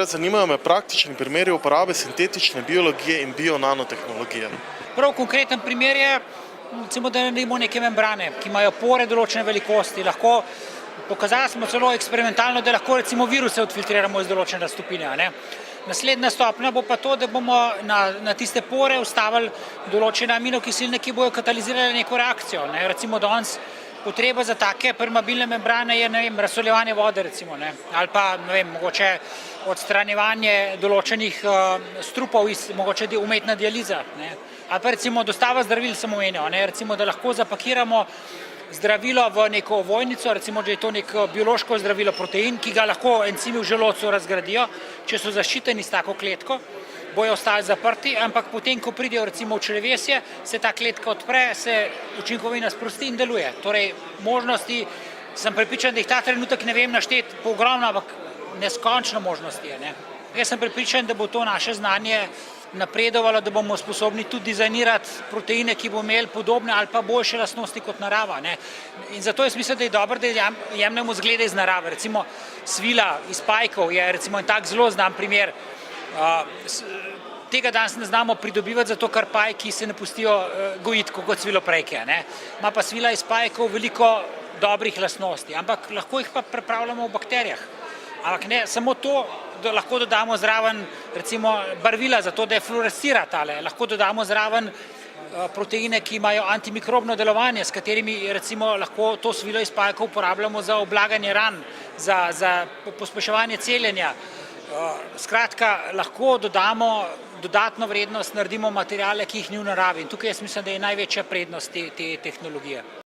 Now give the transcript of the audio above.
Zanimajo me praktični primeri uporabe sintetične biologije in bio-nanotehnologije. Prav konkreten primer je, recimo, da naredimo neke membrane, ki imajo pore določene velikosti. Pokazali smo celo eksperimentalno, da lahko recimo viruse odfiltriramo iz določene raztopine. Naslednja stopnja bo pa to, da bomo na tiste pore vstavili določene aminokisline, ki bojo katalizirale neko reakcijo. Recimo danes potreba za take permeabilne membrane je, razsoljevanje vode recimo, ali pa, mogoče odstranjevanje določenih strupov iz mogoče umetna dializa, ali pa recimo dostava zdravil sem omenjal, recimo, da lahko zapakiramo zdravilo v neko ovojnico, recimo, da je to neko biološko zdravilo protein, ki ga lahko encimi v želodcu razgradijo, če so zaščiteni s tako kletko, bojo ostali zaprti, ampak potem, ko pridejo recimo v črevesje, se ta kletka odpre, se učinkovina sprosti in deluje. Torej, možnosti, sem prepričan, da jih ta trenutek ne vem našteti po ogromno, ampak neskončno možnosti je. Jaz sem prepričan, da bo to naše znanje napredovalo, da bomo sposobni tudi dizajnirati proteine, ki bomo imeli podobne ali pa boljše lastnosti kot narava. In zato jaz mislim, da je dobro, da jemljemo zglede iz narave. Recimo svila iz pajkov je recimo en tak zelo znan primer. Tega danes ne znamo pridobivati, zato ker pajki se ne pustijo gojiti kot sviloprejke. Ima pa svila iz pajkov veliko dobrih lastnosti, ampak lahko jih pa prepravljamo v bakterijah. Ampak ne samo to, da lahko dodamo zraven recimo barvila, zato da je fluorescira tale. Lahko dodamo zraven proteine, ki imajo antimikrobno delovanje, s katerimi recimo lahko to svilo iz pajkov uporabljamo za oblaganje ran, za pospeševanje celjenja. Skratka, lahko dodamo dodatno vrednost, naredimo materiale, ki jih ni v naravi. In tukaj jaz mislim, da je največja prednost te tehnologije.